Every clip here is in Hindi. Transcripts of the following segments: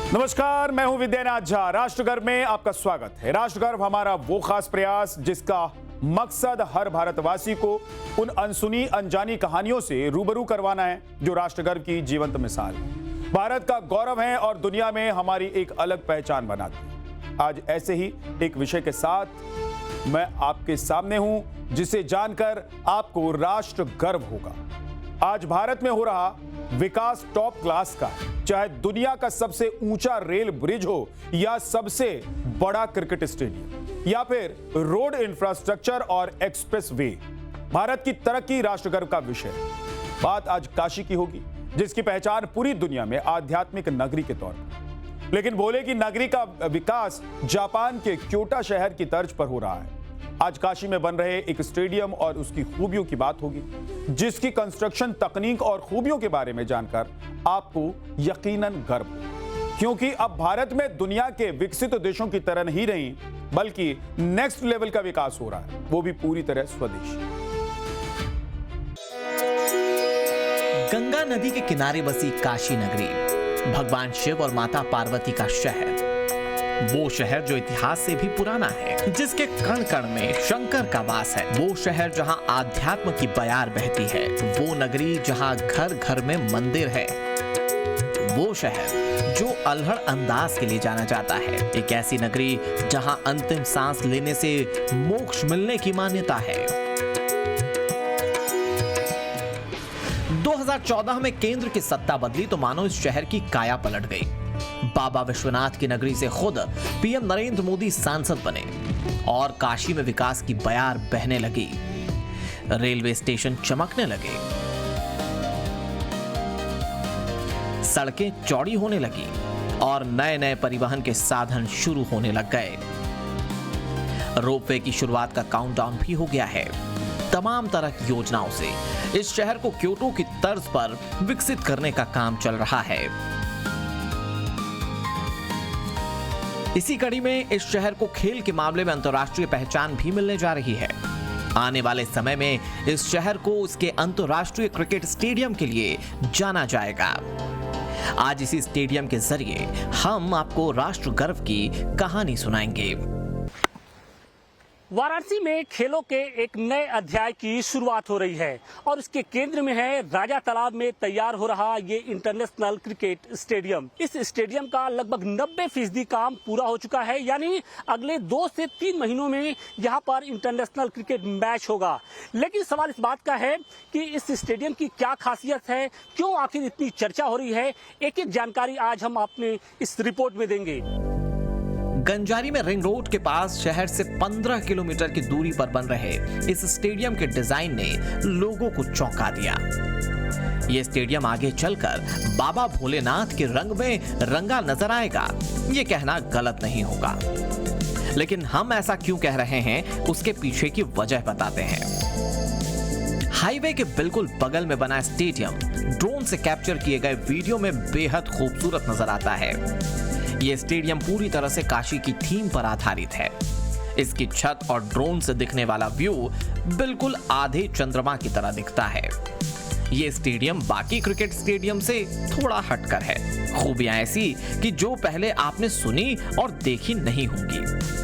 नमस्कार, मैं हूं विद्यानाथ झा। राष्ट्रगर्व में आपका स्वागत है। राष्ट्रगर्व हमारा वो खास प्रयास जिसका मकसद हर भारतवासी को उन अनसुनी अनजानी कहानियों से रूबरू करवाना है जो राष्ट्रगर्व की जीवंत मिसाल है, भारत का गौरव है और दुनिया में हमारी एक अलग पहचान बनाती है। आज ऐसे ही एक विषय के साथ मैं आपके सामने हूं जिसे जानकर आपको राष्ट्र गर्व होगा। आज भारत में हो रहा विकास टॉप क्लास का है, चाहे दुनिया का सबसे ऊंचा रेल ब्रिज हो या सबसे बड़ा क्रिकेट स्टेडियम या फिर रोड इंफ्रास्ट्रक्चर और एक्सप्रेस वे। भारत की तरक्की राष्ट्रगर्व का विषय है। बात आज काशी की होगी जिसकी पहचान पूरी दुनिया में आध्यात्मिक नगरी के तौर पर। लेकिन भोले की नगरी का विकास जापान के क्योटो शहर की तर्ज पर हो रहा है। आज काशी में बन रहे एक स्टेडियम और उसकी खूबियों की बात होगी, जिसकी कंस्ट्रक्शन तकनीक और खूबियों के बारे में जानकर आपको यकीनन गर्व होगा, क्योंकि अब भारत में दुनिया के विकसित देशों की तरह ही नहीं बल्कि नेक्स्ट लेवल का विकास हो रहा है, वो भी पूरी तरह स्वदेशी। गंगा नदी के किनारे बसी काशी नगरी भगवान शिव और माता पार्वती का शहर, वो शहर जो इतिहास से भी पुराना है, जिसके कण कण में शंकर का वास है, वो शहर जहां आध्यात्म की बयार बहती है, वो नगरी जहां घर घर में मंदिर है, वो शहर जो अल्हड़ अंदाज के लिए जाना जाता है, एक ऐसी नगरी जहां अंतिम सांस लेने से मोक्ष मिलने की मान्यता है। 2014 में केंद्र की सत्ता बदली तो मानो इस शहर की काया पलट गई। बाबा विश्वनाथ की नगरी से खुद पीएम नरेंद्र मोदी सांसद बने और काशी में विकास की बयार बहने लगी। रेलवे स्टेशन चमकने लगे, सड़कें चौड़ी होने लगी और नए नए परिवहन के साधन शुरू होने लग गए। रोपवे की शुरुआत का काउंटडाउन भी हो गया है। तमाम तरह की योजनाओं से इस शहर को क्योटो की तर्ज पर विकसित करने का काम चल रहा है। इसी कड़ी में इस शहर को खेल के मामले में अंतर्राष्ट्रीय पहचान भी मिलने जा रही है। आने वाले समय में इस शहर को उसके अंतर्राष्ट्रीय क्रिकेट स्टेडियम के लिए जाना जाएगा। आज इसी स्टेडियम के जरिए हम आपको राष्ट्र गर्व की कहानी सुनाएंगे। वाराणसी में खेलों के एक नए अध्याय की शुरुआत हो रही है और इसके केंद्र में है राजा तालाब में तैयार हो रहा ये इंटरनेशनल क्रिकेट स्टेडियम। इस स्टेडियम का लगभग 90% काम पूरा हो चुका है, यानी अगले 2 से 3 महीनों में यहाँ पर इंटरनेशनल क्रिकेट मैच होगा। लेकिन सवाल इस बात का है कि इस स्टेडियम की क्या खासियत है, क्यों आखिर इतनी चर्चा हो रही है, एक एक जानकारी आज हम आपने इस रिपोर्ट में देंगे। गंजारी में रिंग रोड के पास शहर से 15 किलोमीटर की दूरी पर बन रहे इस स्टेडियम के डिजाइन ने लोगों को चौंका दिया। यह स्टेडियम आगे चलकर बाबा भोलेनाथ के रंग में रंगा नजर आएगा, यह कहना गलत नहीं होगा। लेकिन हम ऐसा क्यों कह रहे हैं, उसके पीछे की वजह बताते हैं। हाईवे के बिल्कुल बगल में बना स्टेडियम ड्रोन से कैप्चर किए गए वीडियो में बेहद खूबसूरत नजर आता है। यह स्टेडियम पूरी तरह से काशी की थीम पर आधारित है। इसकी छत और ड्रोन से दिखने वाला व्यू बिल्कुल आधे चंद्रमा की तरह दिखता है। यह स्टेडियम बाकी क्रिकेट स्टेडियम से थोड़ा हटकर है। खूबियां ऐसी कि जो पहले आपने सुनी और देखी नहीं होंगी।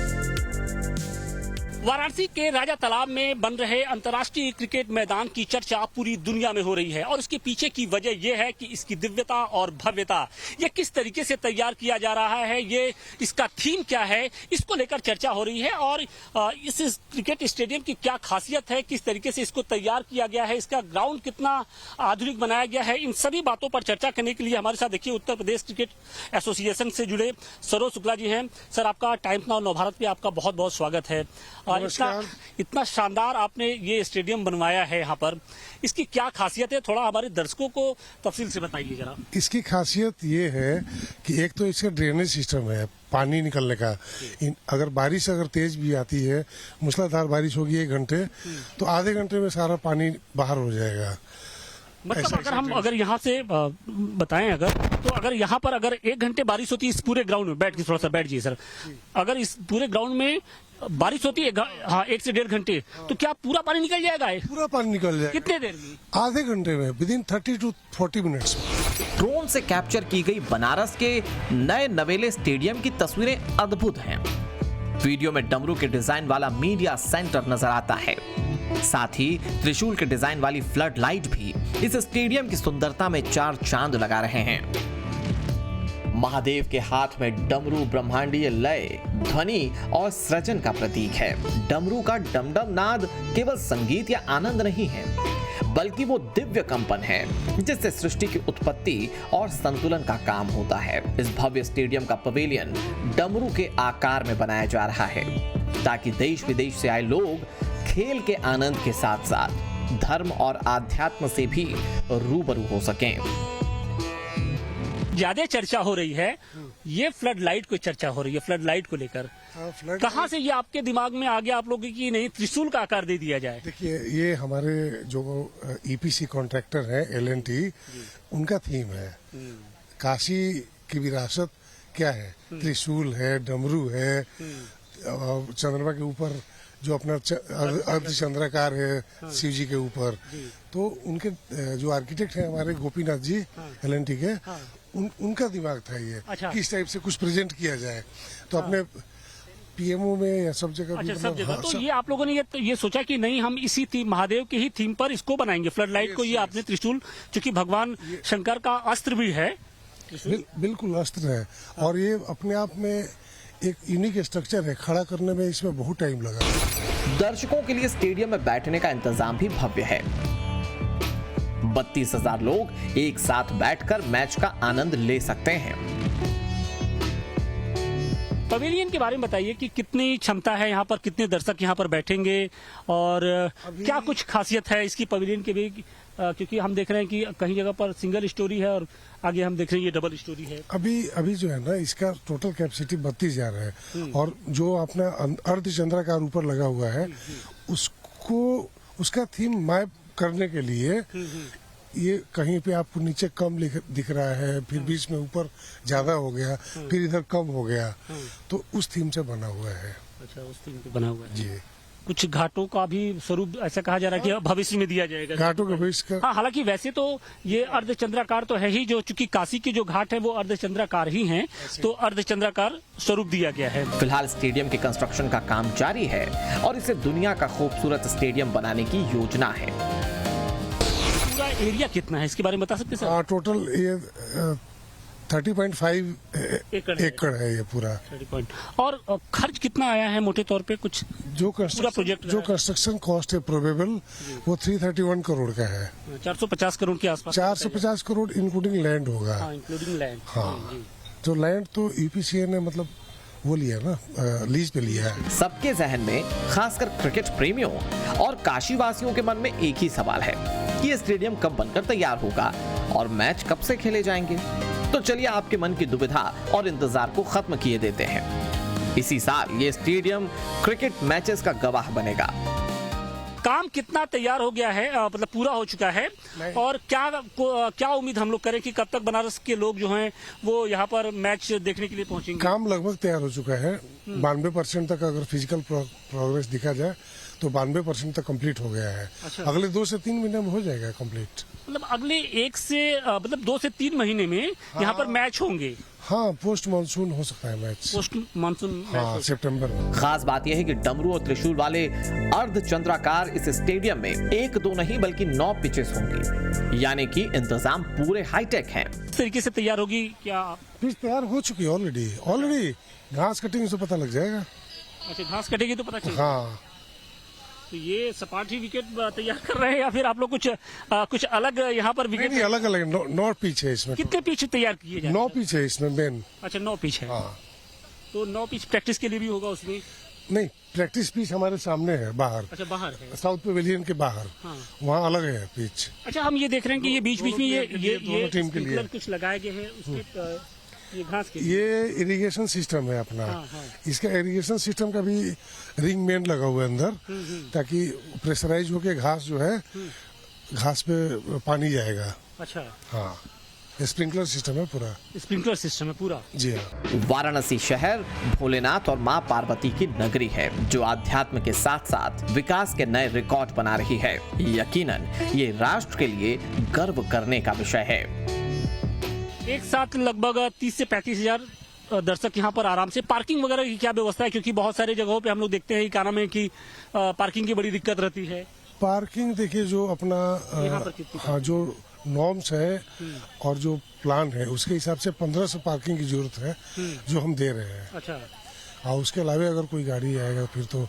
वाराणसी के राजा तालाब में बन रहे अंतर्राष्ट्रीय क्रिकेट मैदान की चर्चा पूरी दुनिया में हो रही है और उसके पीछे की वजह यह है कि इसकी दिव्यता और भव्यता, ये किस तरीके से तैयार किया जा रहा है, ये इसका थीम क्या है, इसको लेकर चर्चा हो रही है। और इस क्रिकेट स्टेडियम की क्या खासियत है, किस तरीके से इसको तैयार किया गया है, इसका ग्राउंड कितना आधुनिक बनाया गया है, इन सभी बातों पर चर्चा करने के लिए हमारे साथ देखिए उत्तर प्रदेश क्रिकेट एसोसिएशन से जुड़े सरोज शुक्ला जी हैं। सर, आपका टाइम्स नाउ नवभारत पे आपका बहुत बहुत स्वागत है। इतना शानदार आपने ये स्टेडियम बनवाया है, यहाँ पर इसकी क्या खासियत है, थोड़ा हमारे दर्शकों को तफसील से बताइए जरा। इसकी खासियत ये है कि एक तो इसका ड्रेनेज सिस्टम है, पानी निकलने का। अगर बारिश तेज भी आती है, मूसलाधार बारिश होगी 1 घंटे, तो आधे घंटे में सारा पानी बाहर हो जाएगा। मतलब अगर हम अगर यहाँ से बताएं अगर तो अगर यहाँ पर अगर 1 घंटे बारिश होती है इस पूरे ग्राउंड में, बैठ के थोड़ा सा बैठ जाइए सर, अगर इस पूरे ग्राउंड में बारिश होती है 1 से 1.5 घंटे, तो क्या पूरा पानी निकल जाएगा? पूरा पानी निकल जाएगा। कितने देर में? आधे घंटे में, विदिन 30 to 40 मिनट्स। ड्रोन से कैप्चर की गई बनारस के नए नवेले स्टेडियम की तस्वीरें अद्भुत हैं। वीडियो में डमरू के डिजाइन वाला मीडिया सेंटर नजर आता है। साथ ही त्रिशूल के डिजाइन वाली फ्लड लाइट भी इस स्टेडियम की सुंदरता में 4 चांद लगा रहे हैं। महादेव के हाथ में डमरू ब्रह्मांडीय लय, ध्वनि और सृजन का प्रतीक है। डमरू का डमडम नाद केवल संगीत या आनंद नहीं है, बल्कि वो दिव्य कंपन है जिससे सृष्टि की उत्पत्ति और संतुलन का काम होता है। इस भव्य स्टेडियम का पवेलियन डमरू के आकार में बनाया जा रहा है ताकि देश विदेश से आए लोग खेल के आनंद के साथ साथ धर्म और आध्यात्म से भी रूबरू हो सकें। ज्यादा चर्चा हो रही है ये फ्लड लाइट को, चर्चा हो रही है फ्लड लाइट को लेकर। कहाँ से ये आपके दिमाग में आ गया आप लोगों की नहीं त्रिशूल का आकार दे दिया जाए? देखिए, ये हमारे जो ईपीसी कॉन्ट्रैक्टर है L&T, उनका थीम है। काशी की विरासत क्या है? त्रिशूल है, डमरू है, चंद्रमा के ऊपर जो अपना अर्धचंद्राकार है शिव जी के ऊपर। तो उनके जो आर्किटेक्ट हैं हमारे गोपीनाथ जी L&T के, उनका दिमाग था ये। अच्छा। किस टाइप से कुछ प्रेजेंट किया जाए, तो अपने पीएमओ में या सब जगह। अच्छा, सब जगह। तो ये आप लोगों ने ये सोचा कि नहीं हम इसी थीम, महादेव के ही थीम पर इसको बनाएंगे फ्लड लाइट को। ये आपने त्रिशूल, क्योंकि भगवान शंकर का अस्त्र भी है। बिल्कुल अस्त्र है, और ये अपने आप में एक यूनिक स्ट्रक्चर है। खड़ा करने में इसमें बहुत टाइम लगा। दर्शकों के लिए स्टेडियम में बैठने का इंतजाम भी भव्य है। 32,000 लोग एक साथ बैठकर मैच का आनंद ले सकते हैं। पवेलियन के बारे में बताइए कि कितनी क्षमता है यहाँ पर, कितने दर्शक यहाँ पर बैठेंगे और क्या कुछ खासियत है इसकी पवेलियन के भी, क्योंकि हम देख रहे हैं कि कहीं जगह पर सिंगल स्टोरी है और आगे हम देख रहे हैं ये डबल स्टोरी है। अभी जो है ना, इसका टोटल कैपेसिटी 32,000 है, और जो अपना अर्धचंद्राकार ऊपर लगा हुआ है उसको, उसका थीम मैप करने के लिए ये कहीं पे आपको नीचे कम दिख रहा है, फिर बीच में ऊपर ज्यादा हो गया, फिर इधर कम हो गया, तो उस थीम से बना हुआ है। अच्छा, उस थीम पे बना हुआ है जी। कुछ घाटों का भी स्वरूप ऐसा कहा जा रहा है कि भविष्य में दिया जाएगा। घाटों का भविष्य का, हाँ, हालांकि वैसे तो ये अर्धचंद्राकार तो है ही, जो चूंकि काशी के जो घाट है वो अर्धचंद्राकार ही हैं, तो अर्धचंद्राकार स्वरूप दिया गया है। फिलहाल स्टेडियम के कंस्ट्रक्शन का काम जारी है और इसे दुनिया का खूबसूरत स्टेडियम बनाने की योजना है। पूरा एरिया कितना है इसके बारे में बता सकते हैं सर? टोटल ये 30.5 एकड़ है ये पूरा। 30 और खर्च कितना आया है मोटे तौर पे कुछ? जो प्रोजेक्ट जो कंस्ट्रक्शन कॉस्ट है प्रोबेबल, वो 331 करोड़ का है। 450 करोड़ के आसपास। 450 करोड़ इंक्लूडिंग लैंड होगा। Including land. हाँ, जो लैंड तो ईपीसीए ने मतलब वो लिया ना, लीज पे लिया है। सबके जहन में, खासकर क्रिकेट प्रेमियों और काशी वासियों के मन में एक ही सवाल है कि ये स्टेडियम कब बनकर तैयार होगा और मैच कब से खेले जाएंगे। तो चलिए आपके मन की दुविधा और इंतजार को खत्म किए देते हैं। इसी साल ये स्टेडियम क्रिकेट मैचेस का गवाह बनेगा। काम कितना तैयार हो गया है, मतलब पूरा हो चुका है, और क्या उम्मीद हम लोग करें कि कब तक बनारस के लोग जो हैं वो यहाँ पर मैच देखने के लिए पहुंचेंगे? काम लगभग तैयार हो चुका है। 92% तक अगर फिजिकल प्रोग्रेस दिखा जाए तो 92% तक कंप्लीट हो गया है। अच्छा। अगले 2 से 3 महीने में हो जाएगा कंप्लीट। मतलब अगले 2 से 3 महीने में यहाँ पर मैच होंगे। हाँ, पोस्ट मानसून हो सकता है मैच। पोस्ट मानसून हाँ, सितंबर में। खास बात यह है कि डमरू और त्रिशूल वाले अर्धचंद्राकार इस स्टेडियम में 1-2 नहीं बल्कि 9 पिचेस होंगी, यानी कि इंतजाम पूरे हाईटेक हैं। इस तरीके से तैयार होगी क्या? पिच तैयार हो चुकी है ऑलरेडी। घास कटिंग से पता लग जाएगा। अच्छा, घास कटेगी तो पता चलेगा। हाँ, तो ये सपाटी विकेट तैयार कर रहे हैं या फिर आप लोग कुछ अलग यहाँ पर विकेट? नहीं, अलग अलग 9 पिच है इसमें। कितने पिच तैयार किए जाए? 9 पिच है इसमें मेन। अच्छा, 9 पिच है। हाँ, तो 9 पिच प्रैक्टिस के लिए भी होगा उसमें? नहीं, प्रैक्टिस पिच हमारे सामने है बाहर। अच्छा, बाहर है, साउथ पवेलियन के बाहर। हाँ। वहाँ अलग है पिच। अच्छा, हम ये देख रहे हैं कि ये बीच बीच में ये टीम के लिए कुछ लगाए गए हैं उसके ये घास के। ये इरिगेशन सिस्टम है अपना। हाँ, हाँ। इसका इरिगेशन सिस्टम का भी रिंग मेन लगा हुआ है अंदर, ताकि प्रेशराइज होके घास जो है घास पे पानी जाएगा। अच्छा, हाँ, स्प्रिंकलर सिस्टम है पूरा। स्प्रिंकलर सिस्टम है पूरा। जी हाँ। वाराणसी शहर भोलेनाथ और मां पार्वती की नगरी है, जो आध्यात्म के साथ साथ विकास के नए रिकॉर्ड बना रही है। यकीनन ये राष्ट्र के लिए गर्व करने का विषय है। एक साथ लगभग 30 से 35 हजार दर्शक यहाँ पर आराम से। पार्किंग वगैरह की क्या व्यवस्था है, क्योंकि बहुत सारे जगहों पे हम लोग देखते हैं क्या नाम है कि पार्किंग की बड़ी दिक्कत रहती है। पार्किंग देखिए, जो अपना यहाँ पर कितनी हाँ जो नॉर्म्स है और जो प्लान है उसके हिसाब से 1500 पार्किंग की जरूरत है, जो हम दे रहे हैं। अच्छा, और उसके अलावा अगर कोई गाड़ी आएगा फिर तो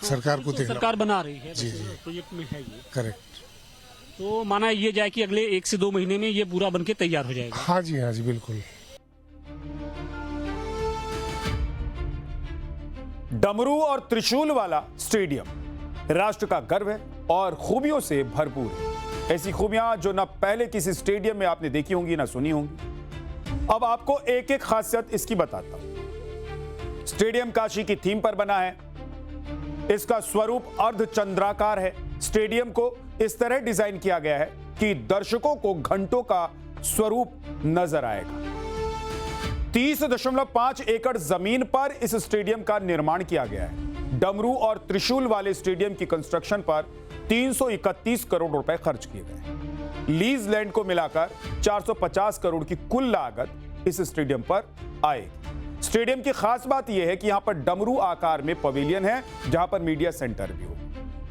सरकार को देखना। सरकार बना रही है, जी, जी। प्रोजेक्ट में है ये। करेक्ट। तो माना ये जाए कि अगले 1 से 2 महीने में ये पूरा बनके तैयार हो जाएगा। हाँ जी, हाँ जी, बिल्कुल। डमरू और त्रिशूल वाला स्टेडियम राष्ट्र का गर्व है और खूबियों से भरपूर है। ऐसी खूबियां जो न पहले किसी स्टेडियम में आपने देखी होंगी ना सुनी होंगी। अब आपको एक एक खासियत इसकी बताता हूं। स्टेडियम काशी की थीम पर बना है। इसका स्वरूप अर्धचंद्राकार है। स्टेडियम को इस तरह डिजाइन किया गया है कि दर्शकों को घंटों का स्वरूप नजर आएगा। 30.5 एकड़ जमीन पर इस स्टेडियम का निर्माण किया गया है। डमरू और त्रिशूल वाले स्टेडियम की कंस्ट्रक्शन पर 331 करोड़ रुपए खर्च किए गए। लीज लैंड को मिलाकर 450 करोड़ की कुल लागत इस स्टेडियम पर आएगी। स्टेडियम की खास बात यह है कि यहां पर डमरू आकार में पवेलियन है, जहां पर मीडिया सेंटर भी हो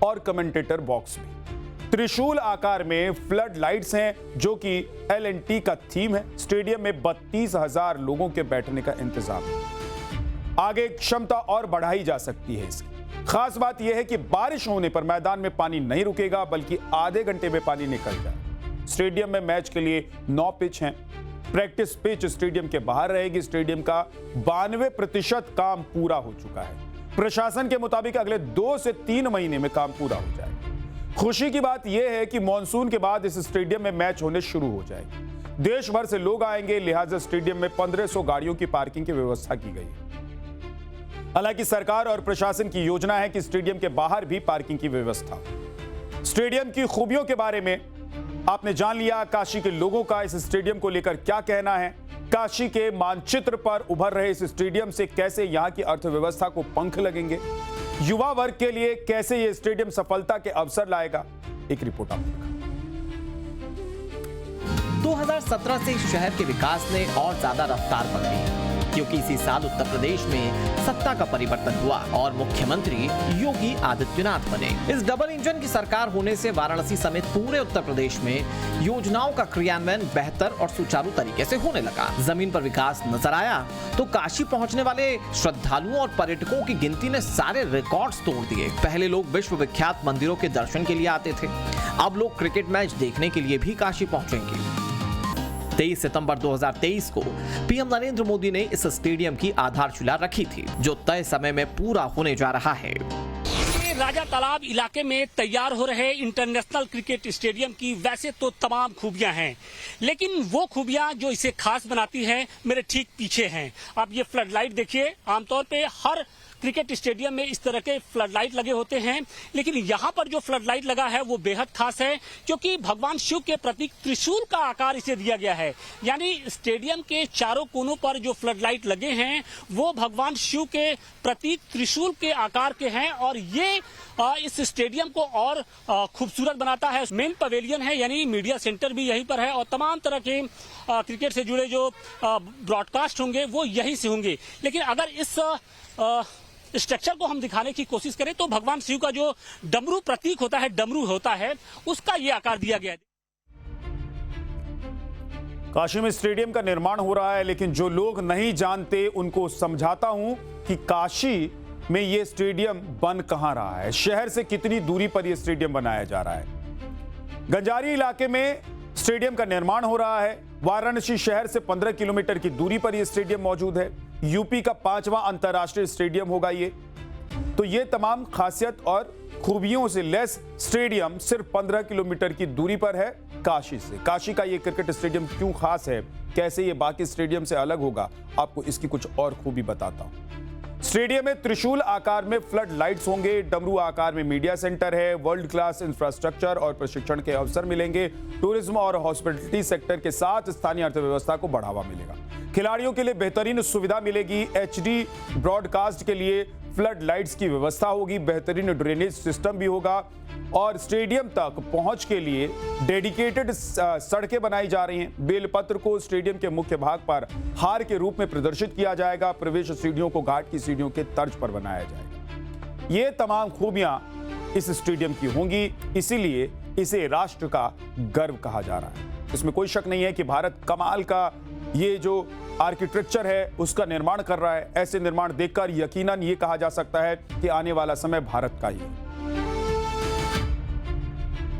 और कमेंटेटर बॉक्स भी। त्रिशूल आकार में फ्लड लाइट्स हैं, जो कि L&T का थीम है। स्टेडियम में 32,000 लोगों के बैठने का इंतजाम है। आगे क्षमता और बढ़ाई जा सकती है। इसकी खास बात यह है कि बारिश होने पर मैदान में पानी नहीं रुकेगा, बल्कि आधे घंटे में पानी निकल जाए। स्टेडियम में मैच के लिए 9 पिच हैं। प्रैक्टिस पिच स्टेडियम के बाहर रहेगी। स्टेडियम का 92% काम पूरा हो चुका है। प्रशासन के मुताबिक अगले 2 से 3 महीने में काम पूरा हो जाएगा। खुशी की बात यह है कि मॉनसून के बाद इस स्टेडियम में मैच होने शुरू हो जाएगी। देश भर से लोग आएंगे, लिहाजा स्टेडियम में 1500 गाड़ियों की पार्किंग की व्यवस्था की गई है। हालांकि सरकार और प्रशासन की योजना है कि स्टेडियम के बाहर भी पार्किंग की व्यवस्था। स्टेडियम की खूबियों के बारे में आपने जान लिया। काशी के लोगों का इस स्टेडियम को लेकर क्या कहना है। काशी के मानचित्र पर उभर रहे इस स्टेडियम से कैसे यहां की अर्थव्यवस्था को पंख लगेंगे, युवा वर्ग के लिए कैसे यह स्टेडियम सफलता के अवसर लाएगा। एक रिपोर्ट आप देखा। 2017 से इस शहर के विकास ने और ज्यादा रफ्तार पकड़ी, क्योंकि इसी साल उत्तर प्रदेश में सत्ता का परिवर्तन हुआ और मुख्यमंत्री योगी आदित्यनाथ बने। इस डबल इंजन की सरकार होने से वाराणसी समेत पूरे उत्तर प्रदेश में योजनाओं का क्रियान्वयन बेहतर और सुचारू तरीके से होने लगा। जमीन पर विकास नजर आया तो काशी पहुंचने वाले श्रद्धालुओं और पर्यटकों की गिनती ने सारे रिकॉर्ड्स तोड़ दिए। पहले लोग विश्व विख्यात मंदिरों के दर्शन के लिए आते थे, अब लोग क्रिकेट मैच देखने के लिए भी काशी पहुंचेंगे। 23 सितंबर 2023 को पीएम नरेंद्र मोदी ने इस स्टेडियम की आधारशिला रखी थी, जो तय समय में पूरा होने जा रहा है। राजा तालाब इलाके में तैयार हो रहे इंटरनेशनल क्रिकेट स्टेडियम की वैसे तो तमाम खूबियां हैं, लेकिन वो खूबियां जो इसे खास बनाती हैं मेरे ठीक पीछे हैं। आप ये फ्लड लाइट देखिए। आमतौर पे हर क्रिकेट स्टेडियम में इस तरह के फ्लड लाइट लगे होते हैं, लेकिन यहाँ पर जो फ्लड लाइट लगा है वो बेहद खास है, क्योंकि भगवान शिव के प्रतीक त्रिशूल का आकार इसे दिया गया है। यानी स्टेडियम के चारों कोनों पर जो फ्लड लाइट लगे हैं वो भगवान शिव के प्रतीक त्रिशूल के आकार के हैं, और ये इस स्टेडियम को और खूबसूरत बनाता है। मेन पवेलियन है, यानी मीडिया सेंटर भी यहीं पर है, और तमाम तरह के क्रिकेट से जुड़े जो ब्रॉडकास्ट होंगे वो यहीं से होंगे। लेकिन अगर इस स्ट्रक्चर को हम दिखाने की कोशिश करें तो भगवान शिव का जो डमरू प्रतीक होता है, डमरू होता है, उसका ये आकार दिया गया है। काशी में स्टेडियम का निर्माण हो रहा है, लेकिन जो लोग नहीं जानते उनको समझाता हूं कि काशी में ये स्टेडियम बन कहां रहा है, शहर से कितनी दूरी पर यह स्टेडियम बनाया जा रहा है। गंजारी इलाके में स्टेडियम का निर्माण हो रहा है। वाराणसी शहर से 15 किलोमीटर की दूरी पर यह स्टेडियम मौजूद है। यूपी का 5वां अंतर्राष्ट्रीय स्टेडियम होगा ये। तो ये तमाम खासियत और खूबियों से लैस स्टेडियम सिर्फ 15 किलोमीटर की दूरी पर है काशी से। काशी का ये क्रिकेट स्टेडियम क्यों खास है, कैसे ये बाकी स्टेडियम से अलग होगा, आपको इसकी कुछ और खूबी बताता हूं। स्टेडियम में त्रिशूल आकार में फ्लड लाइट्स होंगे, डमरू आकार में मीडिया सेंटर है, वर्ल्ड क्लास इंफ्रास्ट्रक्चर और प्रशिक्षण के अवसर मिलेंगे। टूरिज्म और हॉस्पिटलिटी सेक्टर के साथ स्थानीय अर्थव्यवस्था को बढ़ावा मिलेगा। खिलाड़ियों के लिए बेहतरीन सुविधा मिलेगी। एचडी ब्रॉडकास्ट के लिए फ्लड लाइट्स की व्यवस्था होगी, बेहतरीन ड्रेनेज सिस्टम भी होगा और स्टेडियम तक पहुंच के लिए डेडिकेटेड सड़कें बनाई जा रही हैं। बेलपत्र को स्टेडियम के मुख्य भाग पर हार के रूप में प्रदर्शित किया जाएगा। प्रवेश सीढ़ियों को घाट की सीढ़ियों के तर्ज पर बनाया जाएगा। ये तमाम खूबियां इस स्टेडियम की होंगी, इसीलिए इसे राष्ट्र का गर्व कहा जा रहा है। इसमें कोई शक नहीं है कि भारत कमाल का ये जो आर्किटेक्चर है उसका निर्माण कर रहा है। ऐसे निर्माण देखकर यकीनन ये कहा जा सकता है कि आने वाला समय भारत का ही है।